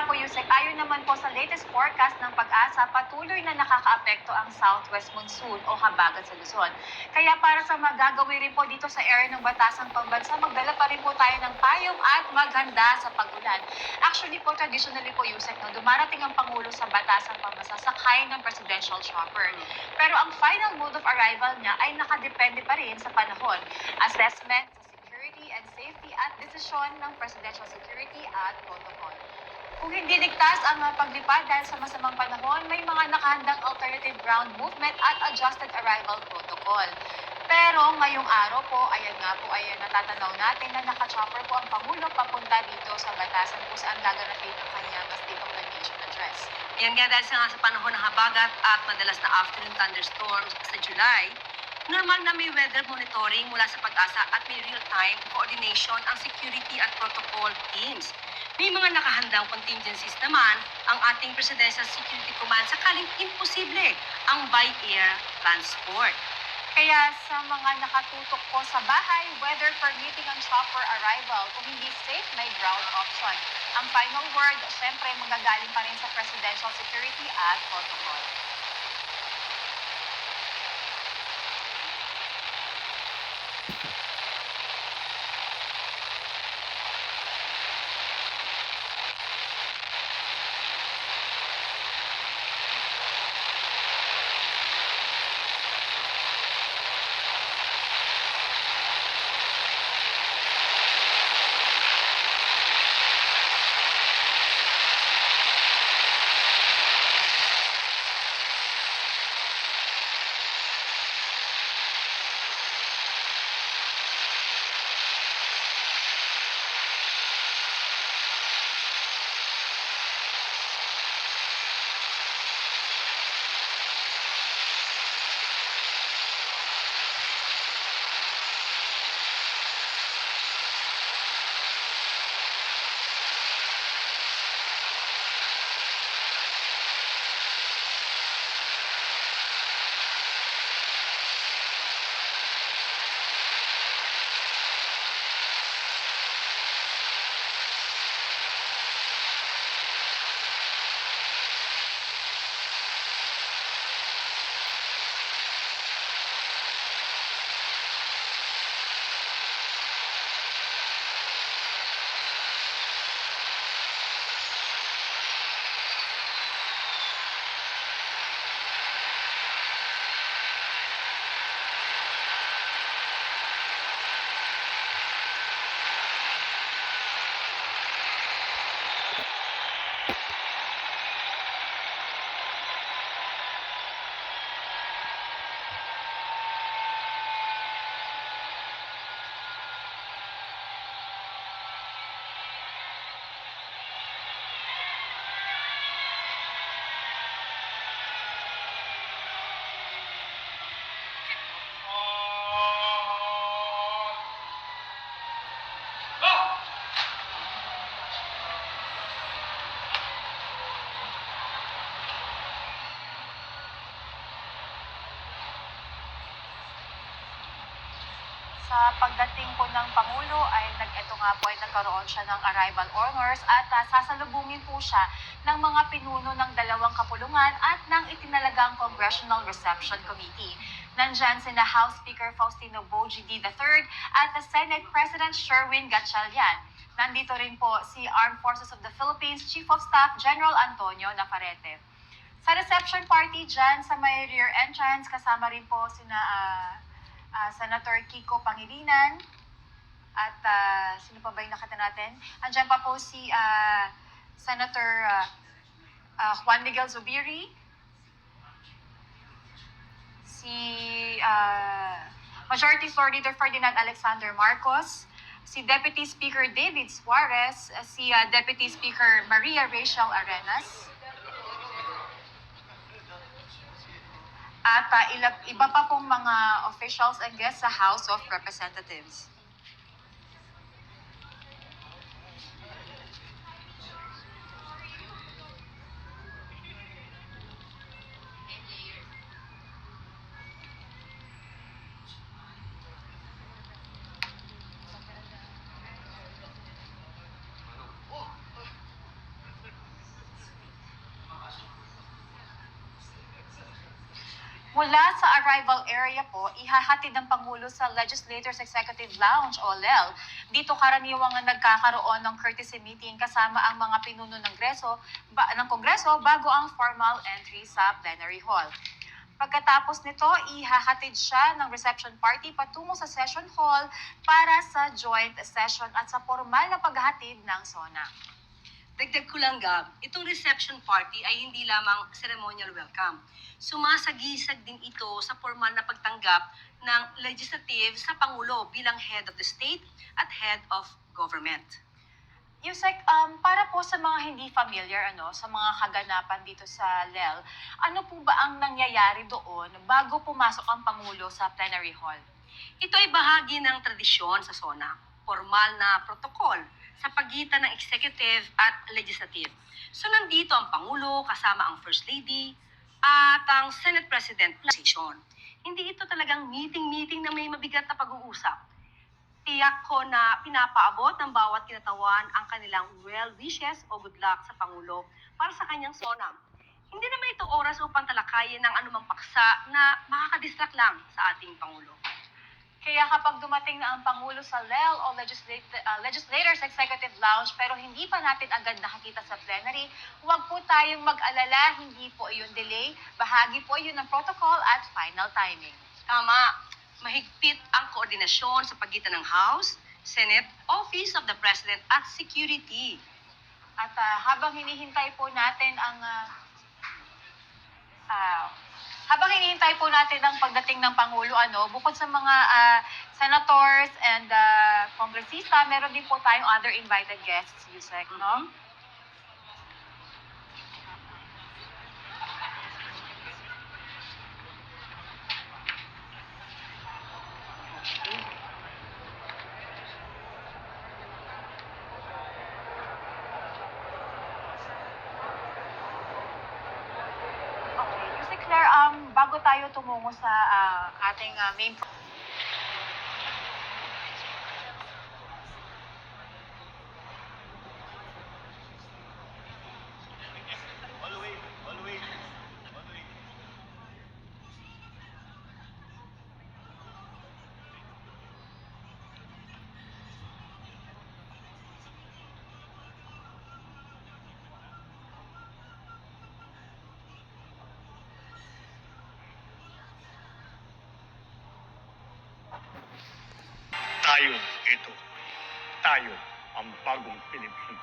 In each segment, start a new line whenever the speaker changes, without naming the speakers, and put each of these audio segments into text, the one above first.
po, Yusek, ayon naman po sa latest forecast ng Pag-asa, patuloy na nakakaapekto ang southwest monsoon o habagat sa Luzon. Kaya para sa magagawi rin po dito sa area ng Batasang Pambansa, magdala pa rin po tayo ng payong at maghanda sa pag-ulan. Actually po, traditionally po, Yusek, no, dumarating ang Pangulo sa Batasang Pambansa sakay ng presidential chopper. Pero ang final mode of arrival niya ay nakadepende pa rin sa panahon, assessment sa security and safety at desisyon ng Presidential Security at Protocol. Kung hindi ligtas ang paglipad dahil sa masamang panahon, may mga nakahandang alternative ground movement at adjusted arrival protocol. Pero ngayong araw po, ayan nga po, ayan natatanaw natin na naka-chopper po ang Pangulo papunta dito sa Batasan kung saan gaganapin ang kanyang State of the Nation address.
Yan nga dahil sa panahon ng habagat at madalas na afternoon thunderstorms sa July, normal na may weather monitoring mula sa Pag-asa at may real-time coordination ang security at protocol teams. May mga nakahandang contingencies naman ang ating Presidential Security Command sakaling imposible ang by-air transport.
Kaya sa mga nakatutok po sa bahay, weather permitting ang chopper arrival. Kung hindi safe, may ground option. Ang final word, syempre, magagaling pa rin sa Presidential Security at Protocol. Sa pagdating po ng Pangulo ay ito nga po ay nagkaroon siya ng arrival honors at sasalubungin po siya ng mga pinuno ng dalawang kapulungan at ng itinalagang Congressional Reception Committee. Nandyan sina House Speaker Faustino Bogie III at Senate President Sherwin Gatchalian. Nandito rin po si Armed Forces of the Philippines Chief of Staff General Antonio Navarrete. Sa reception party dyan sa may rear entrance, kasama rin po sina Senator Kiko Pangilinan at sino pa ba yung nakita natin? Andiyan pa po si Senator Juan Miguel Zubiri, si Majority Floor Leader Ferdinand Alexander Marcos, si Deputy Speaker David Suarez, si Deputy Speaker Maria Rachel Arenas, at iba pa pong mga officials and guests sa House of Representatives. Mula sa arrival area po, ihahatid ng Pangulo sa Legislators Executive Lounge o LEL. Dito karaniwang nagkakaroon ng courtesy meeting kasama ang mga pinuno ng Kongreso bago ang formal entry sa plenary hall. Pagkatapos nito, ihahatid siya ng reception party patungo sa session hall para sa joint session at sa formal na paghahatid ng SONA.
Dagdag ko lang, Gab, itong reception party ay hindi lamang ceremonial welcome. Sumasagisag din ito sa formal na pagtanggap ng legislative sa Pangulo bilang head of the state at head of government.
Yusek, para po sa mga hindi familiar sa mga kaganapan dito sa LEL, ano po ba ang nangyayari doon bago pumasok ang Pangulo sa plenary hall?
Ito ay bahagi ng tradisyon sa SONA, formal na protokol sa pagitan ng executive at legislative. So nandito ang Pangulo kasama ang First Lady at ang Senate President session. Hindi ito talagang meeting na may mabigat na pag-uusap. Tiyak ko na pinapaabot ng bawat kinatawan ang kanilang well wishes o good luck sa Pangulo para sa kanyang SONA. Hindi naman ito oras upang talakayin ng anumang paksa na makakadistract lang sa ating Pangulo.
Kaya kapag dumating na ang Pangulo sa LEL o Legislators Executive Lounge pero hindi pa natin agad nakakita sa plenary, huwag po tayong mag-alala, hindi po iyon delay, bahagi po iyon ng protocol at final timing.
Tama, mahigpit ang koordinasyon sa pagitan ng House, Senate, Office of the President at Security.
At habang hinihintay po natin ang pagdating ng Pangulo, bukod sa mga senators and kongresista, meron din po tayong other invited guests, Yusek, no? Okay, Yusek Claire, bago tayo tumungo sa ating main
Tayo ito. Tayo ang bagong Pilipino.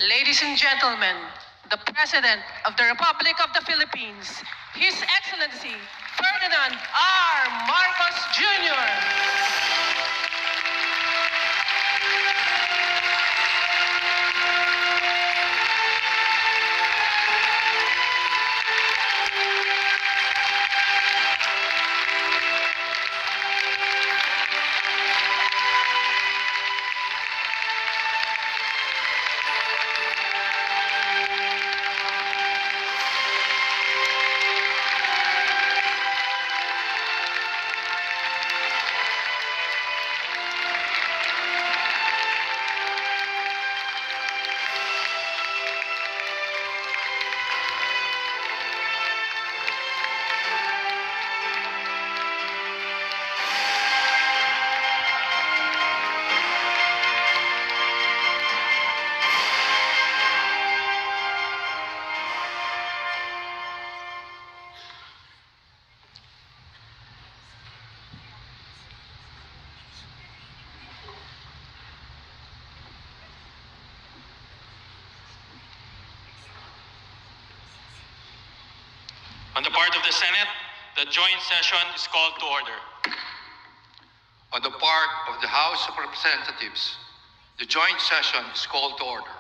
Ladies and gentlemen, the President of the Republic of the Philippines, His Excellency Ferdinand R. Marcos Jr.
On the part of the Senate, the joint session is called to order.
On the part of the House of Representatives, the joint session is called to order.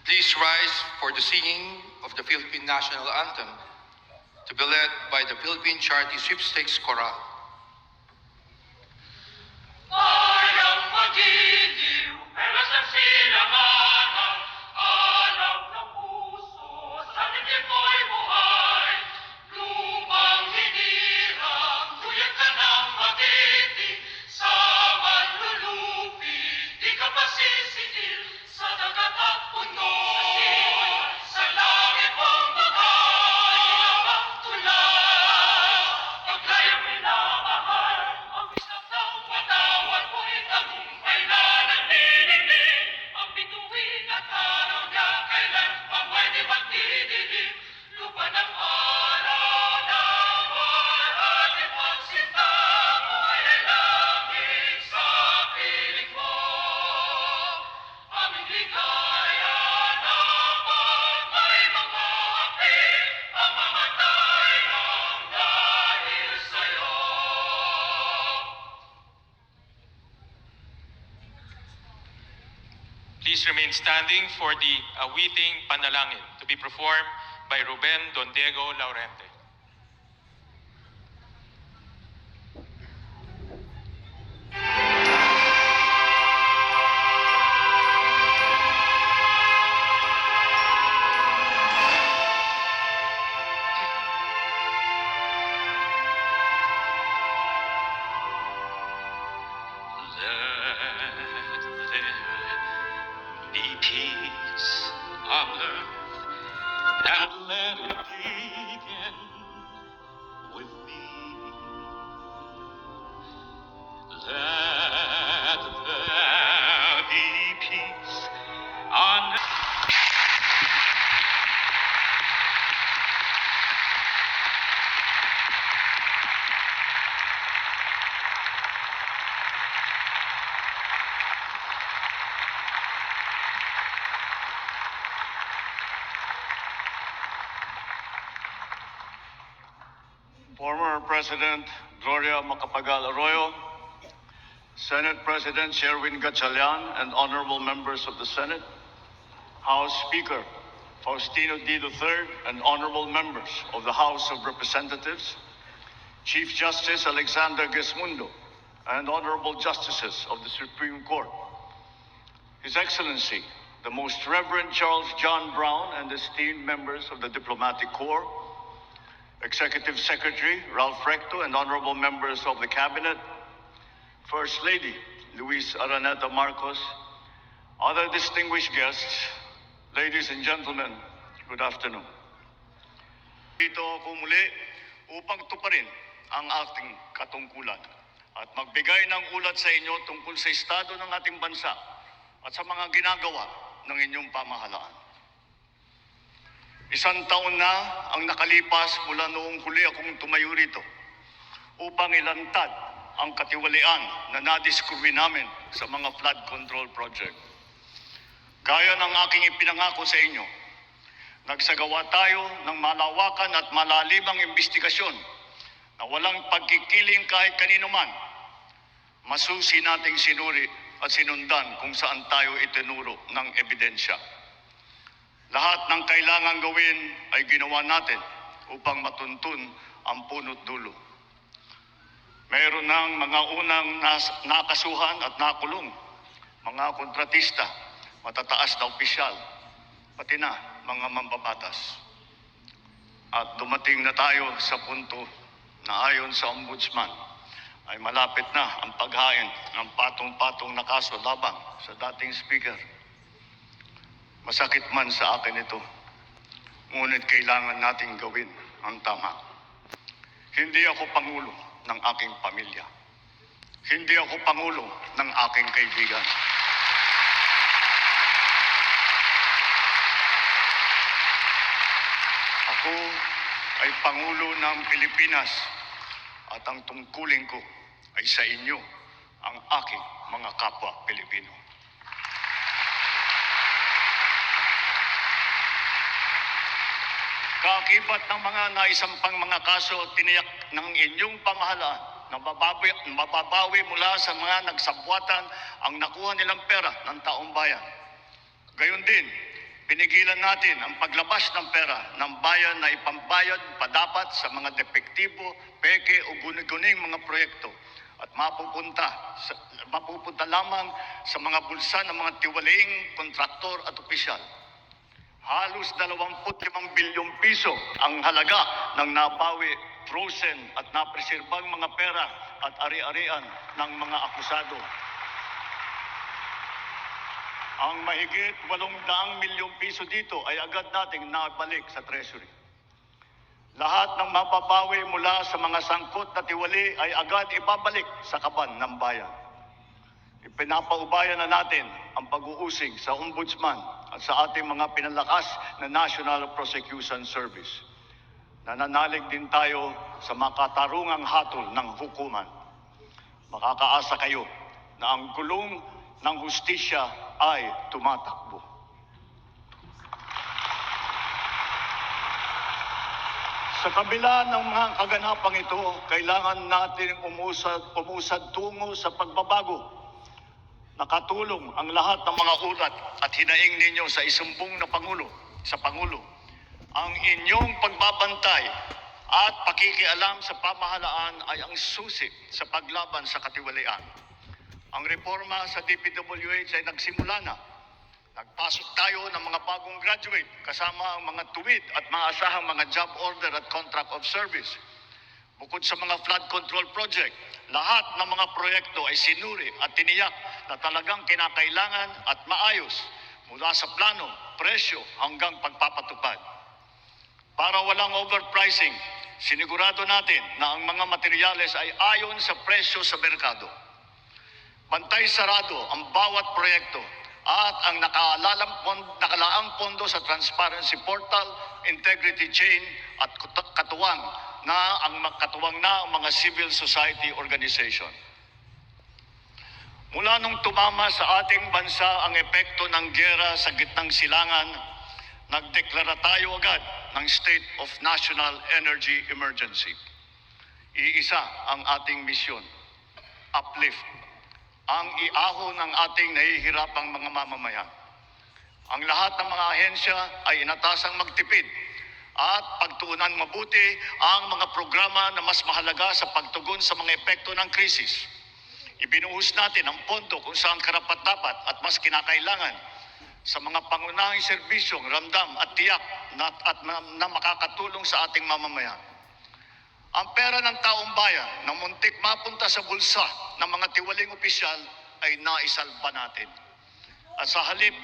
Please rise for the singing of the Philippine National Anthem to be led by the Philippine Charity Sweepstakes Chorale.
Bayang magiliw, pelas ng silanganan, alab ng puso, sa dibdib mo'y buhay. Lupang hinirang, tuyat ka ng matitig, sa manlulupi, di ka pa sisitil, sa dagat at bundok, sa langit mong bagay, ang tulad, paglayang minamahal, ang bisap ng watawat mo'y tagumpay na nagdidilim, ang bituin at araw niya kailan pa may di magdidilim, lupa ng araw ng warat ipagsinta mo ay langit sa piling mo. Aming ligaya na pag may mga api, ang mamatay ng dahil sa'yo. Please remain standing for the awiting panalangin to be performed by Ruben Don Diego Laurente. Let there be peace on earth, and let it begin with me. Let there be peace on earth.
Former President Gloria Macapagal Arroyo, Senate President Sherwin Gatchalian, and honorable members of the Senate, House Speaker Faustino D. III, and honorable members of the House of Representatives, Chief Justice Alexander Gesmundo, and honorable justices of the Supreme Court, His Excellency, the Most Reverend Charles John Brown, and esteemed members of the Diplomatic Corps, Executive Secretary Ralph Recto, and honorable members of the Cabinet, First Lady Luis Araneta Marcos, other distinguished guests, ladies and gentlemen, good afternoon. Dito ako muli upang tuparin ang ating katungkulan at magbigay ng ulat sa inyo tungkol sa estado ng ating bansa at sa mga ginagawa ng inyong pamahalaan. Isang taon na ang nakalipas mula noong huli akong tumayo rito upang ilantad ang katiwalian na nadiskubre namin sa mga flood control project. Gaya ng aking ipinangako sa inyo, nagsagawa tayo ng malawakan at malalimang investigasyon na walang pagkikiling kahit kanino man. Masusi nating sinuri at sinundan kung saan tayo itinuro ng ebidensya. Lahat ng kailangang gawin ay ginawa natin upang matuntun ang punot dulo. Mayroon ng mga unang nakasuhan at nakulong, mga kontratista, matataas na opisyal, pati na mga mambabatas. At dumating na tayo sa punto na ayon sa Ombudsman ay malapit na ang paghain ng patong-patong na kaso laban sa dating speaker. Masakit man sa akin ito, ngunit kailangan nating gawin ang tama. Hindi ako pangulo ng aking pamilya. Hindi ako pangulo ng aking kaibigan. Ako ay pangulo ng Pilipinas at ang tungkulin ko ay sa inyo, ang aking mga kapwa Pilipino. Kaakibat ng mga naisampang mga kaso, tiniyak ng inyong pamahalaan na mababawi mula sa mga nagsabwatan ang nakuha nilang pera ng taong bayan. Gayon din, pinigilan natin ang paglabas ng pera ng bayan na ipambayad pa dapat sa mga depektibo, peke o guni-guning mga proyekto at mapupunta lamang sa mga bulsa ng mga tiwalaing kontraktor at opisyal. Halos 25 bilyong piso ang halaga ng napawi, frozen at napreserbang mga pera at ari-arian ng mga akusado. Ang mahigit 800 milyong piso dito ay agad nating nabalik sa Treasury. Lahat ng mapapawi mula sa mga sangkot na tiwali ay agad ibabalik sa kaban ng bayan. Ipinapaubaya na natin ang pag-uusig sa Ombudsman at sa ating mga pinalakas na National Prosecution Service. Nananalig din tayo sa makatarungang hatol ng hukuman. Makakaasa kayo na ang gulong ng hustisya ay tumatakbo. Sa kabila ng mga kaganapang ito, kailangan natin umusad tungo sa pagbabago. Nakatulong ang lahat ng mga ulat at hinaing ninyo sa isumbong na Pangulo. Ang inyong pagbabantay at pakikialam sa pamahalaan ay ang susi sa paglaban sa katiwalian. Ang reforma sa DPWH ay nagsimula na. Nagpasok tayo ng mga bagong graduate kasama ang mga tuwid at maasahang mga job order at contract of service. Bukod sa mga flood control project, lahat ng mga proyekto ay sinuri at tiniyak na talagang kinakailangan at maayos mula sa plano, presyo hanggang pagpapatupad. Para walang overpricing, sinigurado natin na ang mga materyales ay ayon sa presyo sa merkado. Bantay sarado ang bawat proyekto at ang nakalaang pondo sa transparency portal, integrity chain at katuwang na ang mga civil society organization. Mula nung tumama sa ating bansa ang epekto ng giyera sa gitnang silangan, nagdeklara tayo agad ng State of National Energy Emergency. Iisa ang ating misyon, uplift, ang iahon ng ating nahihirapang mga mamamayan. Ang lahat ng mga ahensya ay inatasang magtipid at pagtuunan mabuti ang mga programa na mas mahalaga sa pagtugon sa mga epekto ng krisis. Ibinuhos natin ang pondo kung saan karapat-dapat at mas kinakailangan sa mga pangunahing serbisyong ramdam at tiyak na makakatulong sa ating mamamayan. Ang pera ng taong bayan na muntik mapunta sa bulsa ng mga tiwaling opisyal ay naisalba natin. At sa halip